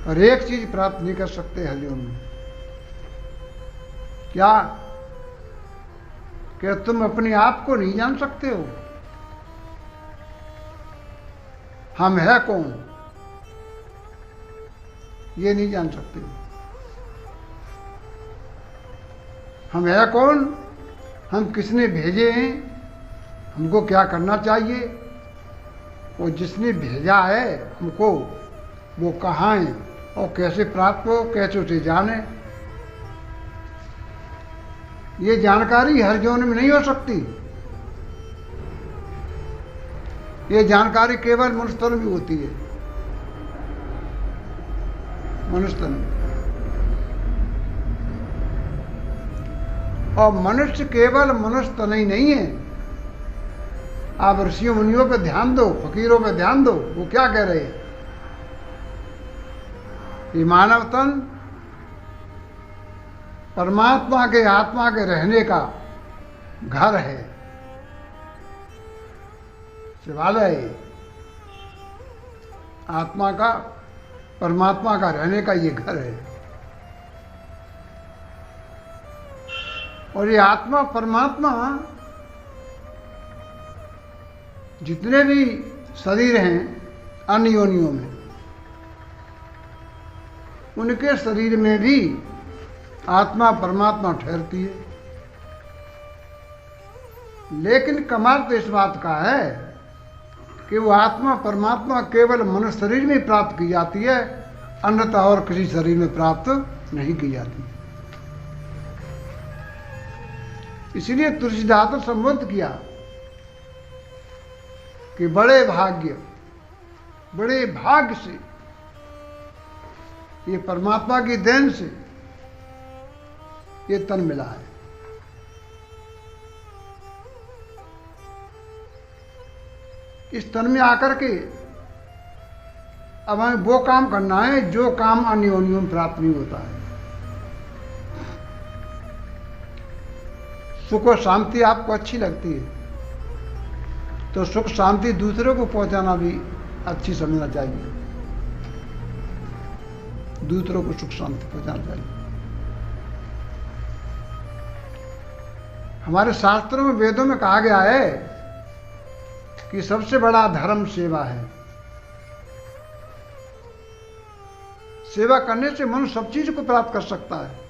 और एक चीज प्राप्त नहीं कर सकते हरिओम में। क्या? कि तुम अपने आप को नहीं जान सकते हो। हम है कौन ये नहीं जान सकते हो। हम है कौन, हम किसने भेजे हैं, हमको क्या करना चाहिए, और जिसने भेजा है हमको वो कहाँ है और कैसे प्राप्त हो, कैसे उसे जाने। ये जानकारी हर जौन में नहीं हो सकती। ये जानकारी केवल मनुष्य तन में होती है, मनुष्य तन में। और मनुष्य केवल मनुष्य तन ही नहीं है। आप ऋषियों मुनियों पे ध्यान दो, फकीरों पे ध्यान दो, वो क्या कह रहे हैं? ये मानव तन परमात्मा के आत्मा के रहने का घर है, शिवालय है। आत्मा का, परमात्मा का रहने का ये घर है। और ये आत्मा परमात्मा जितने भी शरीर हैं अन्य योनियों में, उनके शरीर में भी आत्मा परमात्मा ठहरती है। लेकिन कमाल तो इस बात का है कि वो आत्मा परमात्मा केवल मनुष्य शरीर में प्राप्त की जाती है, अन्यथा और किसी शरीर में प्राप्त नहीं की जाती। इसलिए तुलसीदास ने संबोधित किया कि बड़े भाग्य से, ये परमात्मा की देन से ये तन मिला है। इस तन में आकर के अब हमें वो काम करना है जो काम अन्य योनियों में प्राप्त नहीं होता है। सुख और शांति आपको अच्छी लगती है तो सुख शांति दूसरों को पहुंचाना भी अच्छी समझना चाहिए। दूसरों को सुख शांति पहुंचाना चाहिए। हमारे शास्त्रों में, वेदों में कहा गया है कि सबसे बड़ा धर्म सेवा है। सेवा करने से मनुष्य सब चीज को प्राप्त कर सकता है।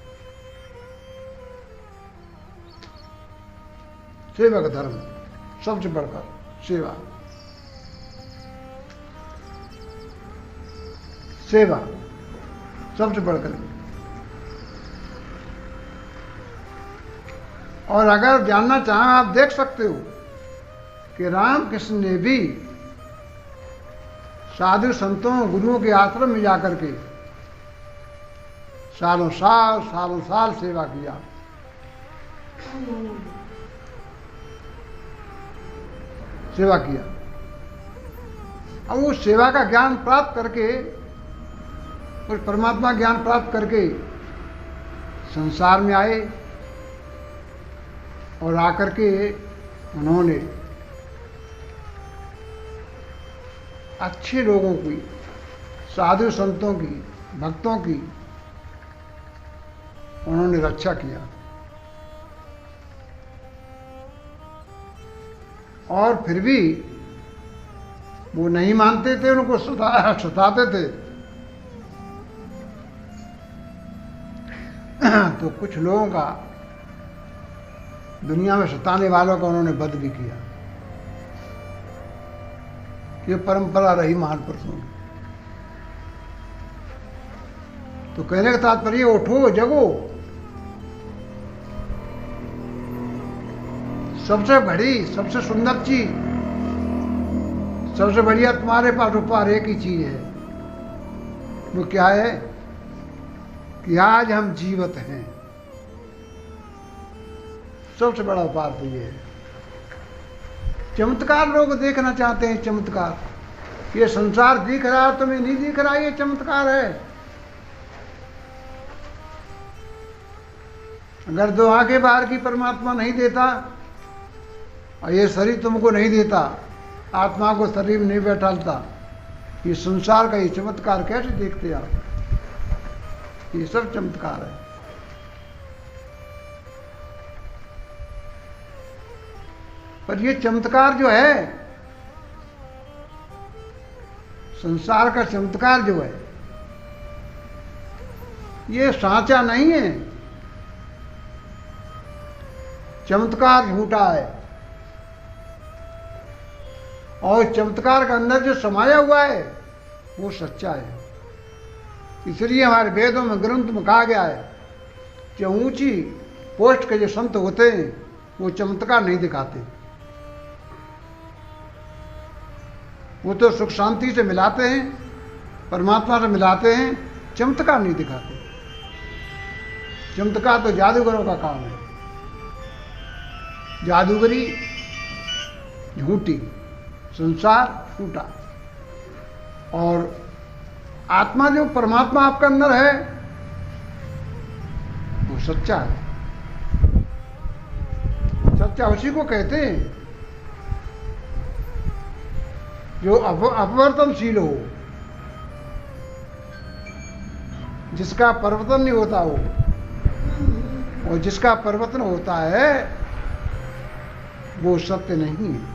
सेवा का धर्म सबसे बढ़कर सेवा, सेवा सबसे बढ़कर। और अगर जानना चाहें, आप देख सकते हो कि रामकृष्ण ने भी साधु संतों गुरुओं के आश्रम में जाकर के सालों साल सेवा किया। सेवा किया। अब वो सेवा का ज्ञान प्राप्त करके और परमात्मा ज्ञान प्राप्त करके संसार में आए और आकर के उन्होंने अच्छे लोगों की, साधु संतों की, भक्तों की उन्होंने रक्षा किया। और फिर भी वो नहीं मानते थे, उनको सताते थे। तो कुछ लोगों का, दुनिया में सताने वालों का उन्होंने वध भी किया। ये परंपरा रही महान पुरुषों की। तो कहने का तात्पर्य, उठो जगो। सबसे बड़ी, सबसे सुंदर चीज, सबसे बढ़िया तुम्हारे पास उपहार एक ही चीज है। वो क्या है? कि आज हम जीवित हैं। सबसे बड़ा उपहार तो ये है। चमत्कार लोग देखना चाहते हैं, चमत्कार। ये संसार दिख रहा है, तुम्हें नहीं दिख रहा, ये चमत्कार है। अगर दो आंखें बाहर की परमात्मा नहीं देता और ये शरीर तुमको नहीं देता, आत्मा को शरीर में नहीं बैठालता, ये संसार का ये चमत्कार कैसे देखते आप? ये सब चमत्कार है। पर ये चमत्कार जो है, संसार का चमत्कार जो है, ये साचा नहीं है। चमत्कार झूठा है और चमत्कार के अंदर जो समाया हुआ है वो सच्चा है। इसलिए हमारे वेदों में, ग्रंथ में कहा गया है कि ऊंची पोस्ट के जो संत होते हैं वो चमत्कार नहीं दिखाते, वो तो सुख शांति से मिलाते हैं, परमात्मा से मिलाते हैं, चमत्कार नहीं दिखाते। चमत्कार तो जादूगरों का काम है। जादूगरी झूठी, संसार झूठा, और आत्मा जो परमात्मा आपके अंदर है वो सच्चा है। सच्चा उसी को कहते हैं जो अपवर्तनशील हो, जिसका परिवर्तन नहीं होता हो, और जिसका परिवर्तन होता है वो सत्य नहीं है।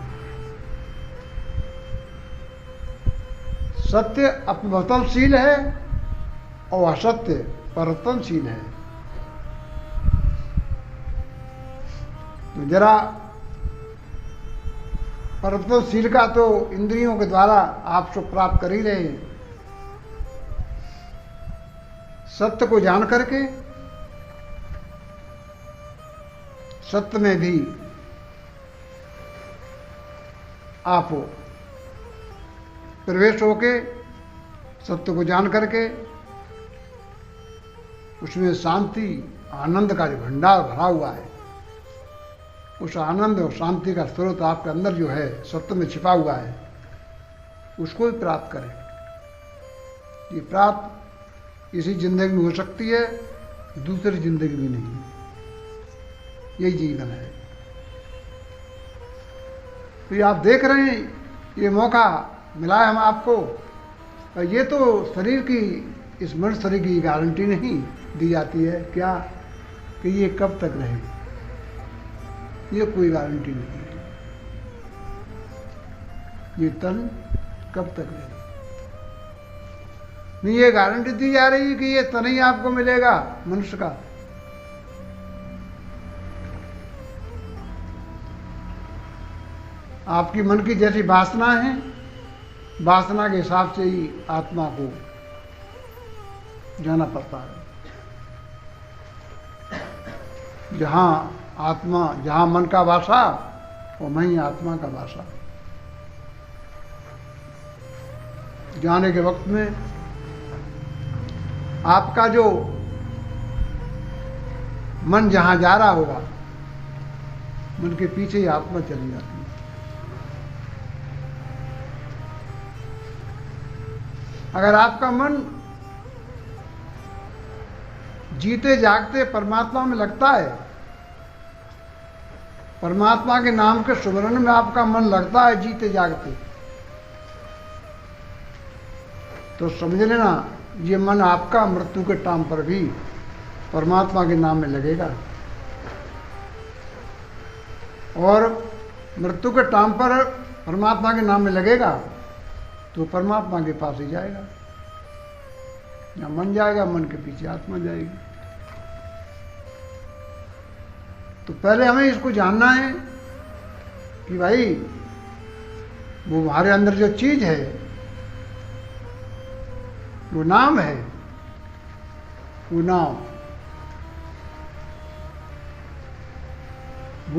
सत्य अपवर्तनशील है और असत्य परिवर्तनशील है। तो जरा परिवर्तनशील का तो इंद्रियों के द्वारा आप सुख प्राप्त कर ही रहे हैं। सत्य को जान करके सत्य में भी आप प्रवेश होके सत्य को जान करके उसमें शांति आनंद का जो भंडार भरा हुआ है, उस आनंद और शांति का स्रोत आपके अंदर जो है सत्य में छिपा हुआ है, उसको ही प्राप्त करें। ये प्राप्त इसी जिंदगी में हो सकती है, दूसरी जिंदगी में नहीं। यही जीवन है। तो ये आप देख रहे हैं, ये मौका मिला है हम आपको। ये तो शरीर की, इस मनुष्य शरीर की गारंटी नहीं दी जाती है क्या कि ये कब तक रहे, ये कोई गारंटी नहीं है। ये तन कब तक रहे, नहीं ये गारंटी दी जा रही है कि ये तन ही आपको मिलेगा मनुष्य का। आपकी मन की जैसी वासना है, वासना के हिसाब से ही आत्मा को जाना पड़ता है। जहां आत्मा, जहां मन का वासा, वो वहीं आत्मा का वासा। जाने के वक्त में आपका जो मन जहां जा रहा होगा, मन के पीछे ही आत्मा चली जाती है। अगर आपका मन जीते जागते परमात्मा में लगता है, परमात्मा के नाम के सुमरन में आपका मन लगता है जीते जागते, तो समझ लेना ये मन आपका मृत्यु के टाइम पर भी परमात्मा के नाम में लगेगा, और मृत्यु के टाइम पर परमात्मा के नाम में लगेगा तो परमात्मा के पास ही जाएगा। या मन जाएगा, मन के पीछे आत्मा जाएगी। तो पहले हमें इसको जानना है कि भाई वो हमारे अंदर जो चीज है वो नाम है, वो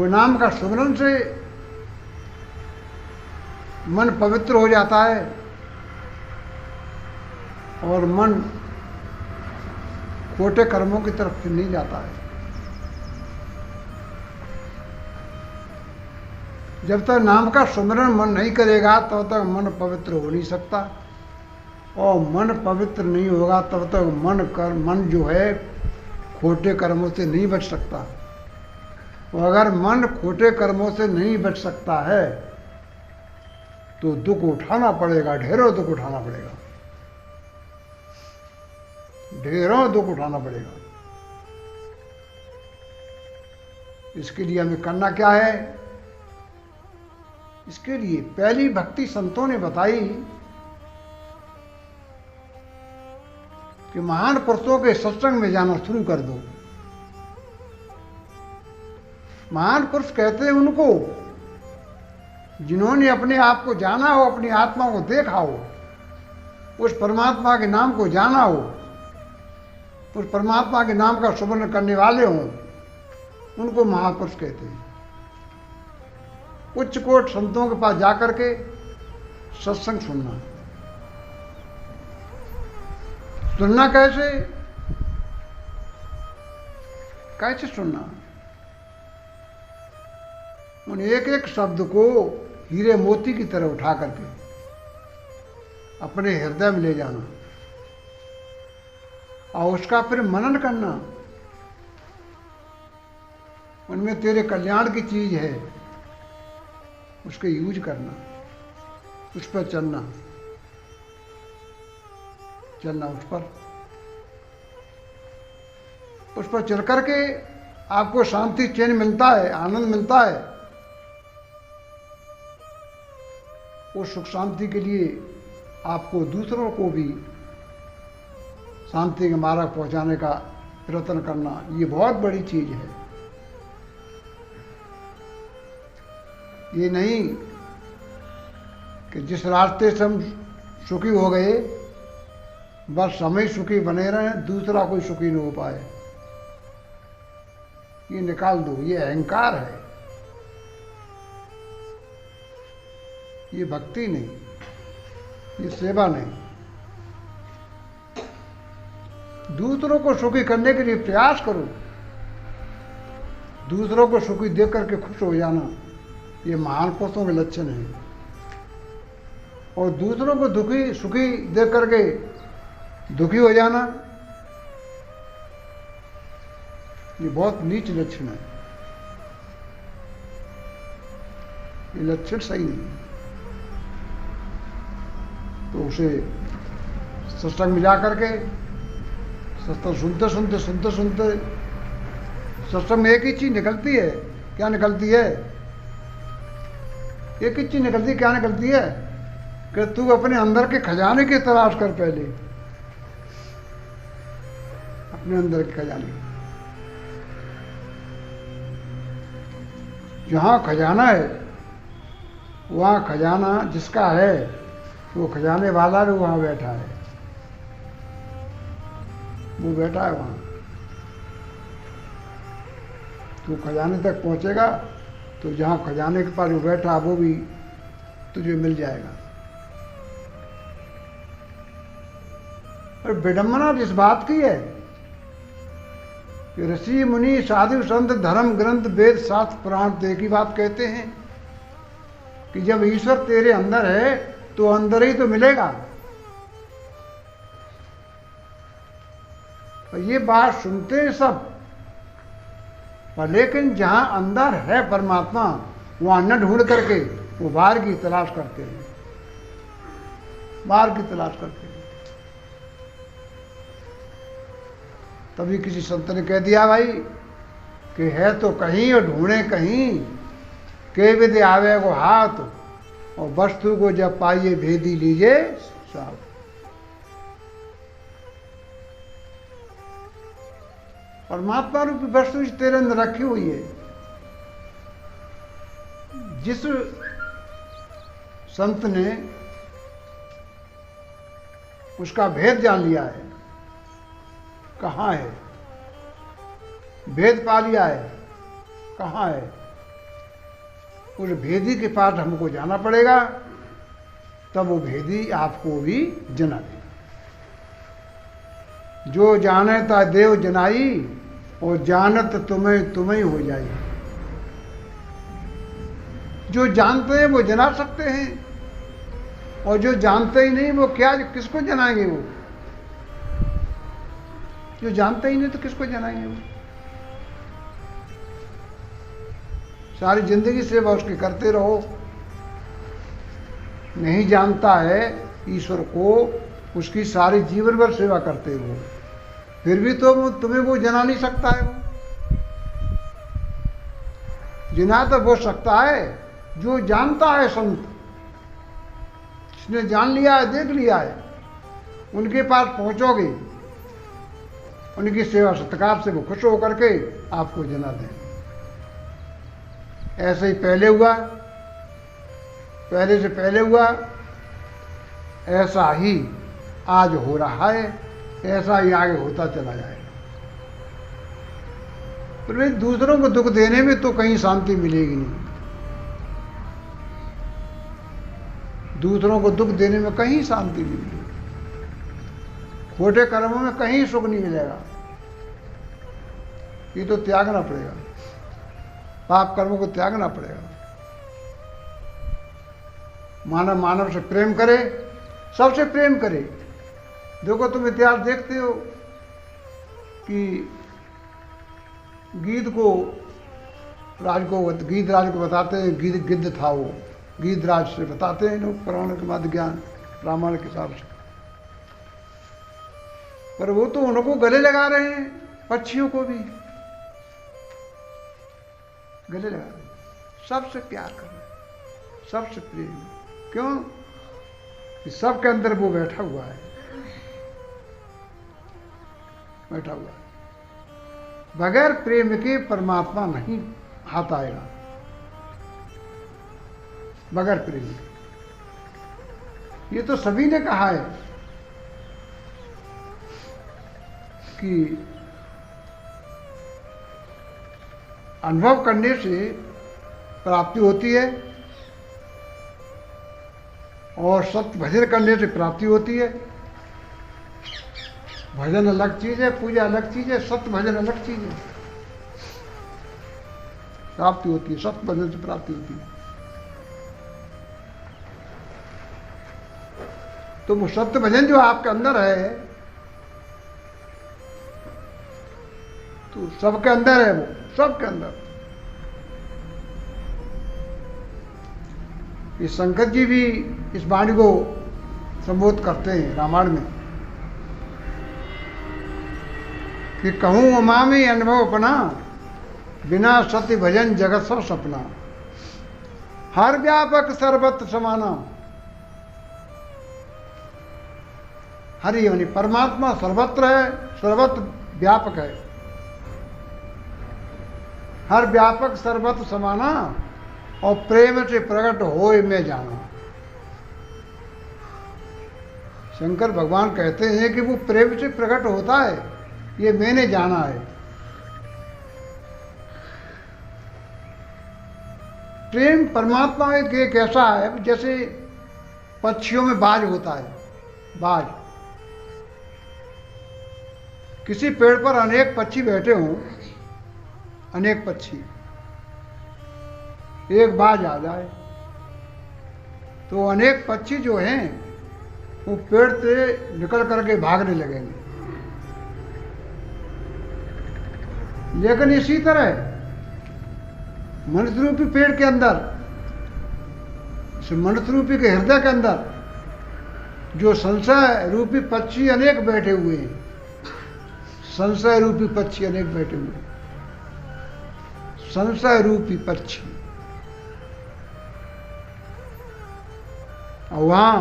नाम का सुमरन से मन पवित्र हो जाता है और मन खोटे कर्मों की तरफ नहीं जाता है। जब तक नाम का सुमरन मन नहीं करेगा तब तक मन पवित्र हो नहीं सकता, और मन पवित्र नहीं होगा तब तक मन जो है खोटे कर्मों से नहीं बच सकता। और अगर मन खोटे कर्मों से नहीं बच सकता है तो दुख उठाना पड़ेगा, ढेरों दुख उठाना पड़ेगा। ढेरों दुख उठाना पड़ेगा। इसके लिए हमें करना क्या है? इसके लिए पहली भक्ति संतों ने बताई कि महान पुरुषों के सत्संग में जाना शुरू कर दो। महान पुरुष कहते हैं उनको जिन्होंने अपने आप को जाना हो, अपनी आत्मा को देखा हो, उस परमात्मा के नाम को जाना हो, उस परमात्मा के नाम का सुमरण करने वाले हों, उनको महापुरुष कहते हैं। उच्च कोट संतों के पास जाकर के सत्संग सुनना। सुनना कैसे? कैसे सुनना? उन एक एक शब्द को हीरे मोती की तरह उठा करके अपने हृदय में ले जाना और उसका फिर मनन करना। उनमें तेरे कल्याण की चीज है, उसके यूज करना, उस पर चलना उस पर चल करके आपको शांति, चैन मिलता है, आनंद मिलता है। उस सुख शांति के लिए आपको दूसरों को भी शांति के मार्ग पहुंचाने का प्रयत्न करना, ये बहुत बड़ी चीज है। ये नहीं कि जिस रास्ते से हम सुखी हो गए बस हम ही सुखी बने रहे, दूसरा कोई सुखी नहीं हो पाए। ये निकाल दो, ये अहंकार है, ये भक्ति नहीं, ये सेवा नहीं। दूसरों को सुखी करने के लिए प्रयास करो। दूसरों को सुखी देख करके खुश हो जाना, ये महान पुरुषों के लक्षण है। और दूसरों को दुखी सुखी देख करके दुखी हो जाना, ये बहुत नीच लक्षण है। ये लक्षण सही नहीं है। तो उसे सत्संग में जा करके सत्संग सुनते सत्संग में एक ही चीज निकलती है। क्या निकलती है? एक ही चीज निकलती है। क्या निकलती है? कि तू अपने अंदर के खजाने की तलाश कर, पहले अपने अंदर के खजाने। जहां खजाना है वहां खजाना जिसका है वो खजाने वाला भी वहां बैठा है, वो बैठा है वहां। तू खजाने तक पहुंचेगा तो जहां खजाने के पास वो बैठा वो भी तुझे मिल जाएगा। और विडंबना इस बात की है कि ऋषि मुनि साधु संत धर्म ग्रंथ वेद शास्त्र पुराण तो एक ही बात कहते हैं कि जब ईश्वर तेरे अंदर है तो अंदर ही तो मिलेगा। और ये बात सुनते हैं सब, पर लेकिन जहां अंदर है परमात्मा वहां न ढूंढ करके वो बाहर की तलाश करते हैं, बाहर की तलाश करते हैं। तभी किसी संत ने कह दिया भाई कि है तो कहीं और ढूंढे कहीं, के विधि आवे को हाथ और वस्तु को जब पाइए भेदी लीजिए साथ। परमात्मा रूपी वस्तु तेरे अंदर रखी हुई है। जिस संत ने उसका भेद जान लिया है, कहाँ है भेद पा लिया है, कहाँ है, उस भेदी के पास हमको जाना पड़ेगा, तब वो भेदी आपको भी जना देगा। जो जाने ता देव जनाई और जानत तुम्हें तुम्हें हो जाए। जो जानते हैं वो जना सकते हैं और जो जानते ही नहीं वो क्या, किसको जनाएंगे? वो जो जानते ही नहीं तो किसको जनाएंगे? वो सारी जिंदगी सेवा उसकी करते रहो। नहीं जानता है ईश्वर को, उसकी सारी जीवन भर सेवा करते रहो। फिर भी तो तुम्हें वो जना नहीं सकता है। वो जना तो वो सकता है जो जानता है संत, जिसने जान लिया है, देख लिया है, उनके पास पहुंचोगे, उनकी सेवा सत्कार से वो खुश होकर के आपको जना दें। ऐसे ही पहले हुआ, पहले से पहले हुआ, ऐसा ही आज हो रहा है, ऐसा ही आगे होता चला जाएगा। पर भाई दूसरों को दुख देने में तो कहीं शांति मिलेगी नहीं, दूसरों को दुख देने में कहीं शांति नहीं मिलेगी, खोटे कर्मों में कहीं सुख नहीं मिलेगा। ये तो त्यागना पड़ेगा, पाप कर्मों को त्यागना पड़ेगा। मानव मानव से प्रेम करे, सबसे प्रेम करे। देखो तुम इतिहास देखते हो कि गीध राज को बताते हैं, गिद्ध था वो, गीध राज से बताते हैं लोग पुराण के मध्य ज्ञान रामायण के हिसाब से। पर वो तो उनको गले लगा रहे हैं, पक्षियों को भी गले लगा रहे हैं, सबसे प्यार कर रहे हैं, सबसे प्रेम। क्यों? कि सबके अंदर वो बैठा हुआ है, बैठा हुआ है। बगैर प्रेम के परमात्मा नहीं हाथ आएगा, बगैर प्रेम के। ये तो सभी ने कहा है कि अनुभव करने से प्राप्ति होती है और सत्य भजन करने से प्राप्ति होती है। भजन अलग चीज है, पूजा अलग चीज है, सत्य भजन अलग चीज है। प्राप्ति होती है, सत्य भजन से प्राप्ति होती है। तो वो सत्य भजन जो आपके अंदर है, तो सबके अंदर है, वो सबके अंदर। ये शंकर जी भी इस वाणी को संबोधित करते हैं रामायण में कि कहूँ अमामी अनुभव अपना, बिना सत्य भजन जगत सब सपना। हर व्यापक सर्वत्र समाना। हरि यानी परमात्मा सर्वत्र है, सर्वत्र व्यापक है। हर व्यापक सर्वत्र समाना और प्रेम से प्रकट होए मैं जाना। शंकर भगवान कहते हैं कि वो प्रेम से प्रकट होता है, ये मैंने जाना है। प्रेम परमात्मा एक ऐसा है जैसे पक्षियों में बाज होता है, बाज। किसी पेड़ पर अनेक पक्षी बैठे हों, अनेक पक्षी, एक बाज आ जाए तो अनेक पक्षी जो हैं वो पेड़ से निकल करके भागने लगेंगे। लेकिन इसी तरह मनुष्य रूपी पेड़ के अंदर, मनुष्य रूपी के हृदय के अंदर जो संशय रूपी पक्षी अनेक बैठे हुए हैं, संशय रूपी पक्षी अनेक बैठे हुए हैं, संशय रूपी पक्षी। और वहां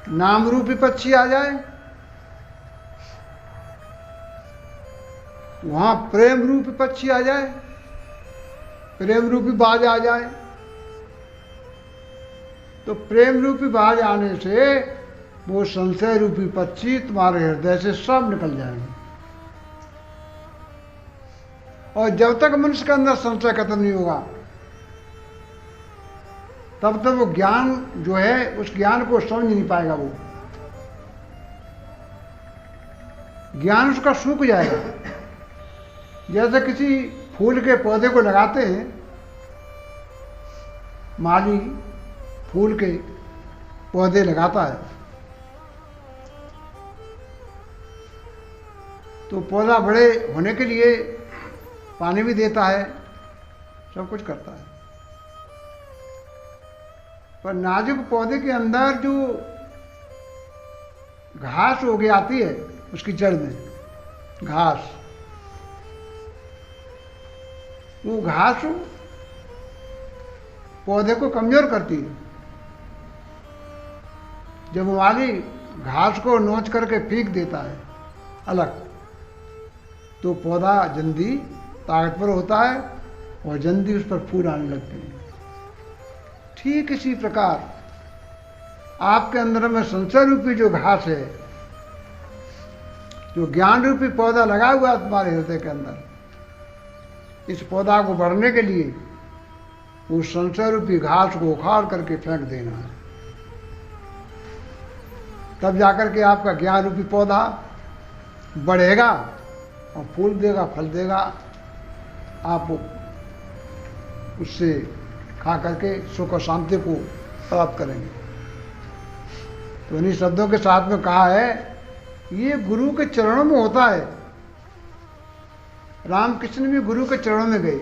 नाम रूपी पक्षी आ जाए, वहां प्रेम रूपी पक्षी आ जाए, प्रेम रूपी बाज आ जाए, तो प्रेम रूपी बाज आने से वो संशय रूपी पक्षी तुम्हारे हृदय से सब निकल जाएंगे। और जब तक मनुष्य के अंदर संशय खत्म नहीं होगा, तब तक वो ज्ञान जो है, उस ज्ञान को समझ नहीं पाएगा। वो ज्ञान उसका सूख जाएगा। जैसे किसी फूल के पौधे को लगाते हैं, माली फूल के पौधे लगाता है तो पौधा बड़े होने के लिए पानी भी देता है, सब कुछ करता है। पर नाजुक पौधे के अंदर जो घास उग आती है, उसकी जड़ में घास। वो घास पौधे को कमजोर करती है। जब माली घास को नोच करके फेंक देता है अलग, तो पौधा जल्दी ताकतवर होता है और जल्दी उस पर फूल आने लगते हैं। ठीक इसी प्रकार आपके अंदर में संशय रूपी जो घास है, जो ज्ञान रूपी पौधा लगा हुआ है तुम्हारे हृदय के अंदर, इस पौधा को बढ़ने के लिए उस संशय रूपी घास को उखाड़ करके फेंक देना है। तब जाकर के आपका ज्ञान रूपी पौधा बढ़ेगा और फूल देगा, फल देगा। आप उससे खा करके सुख और शांति को प्राप्त करेंगे। तो इन्हीं शब्दों के साथ में कहा है, ये गुरु के चरणों में होता है। रामकृष्ण भी गुरु के चरणों में गए।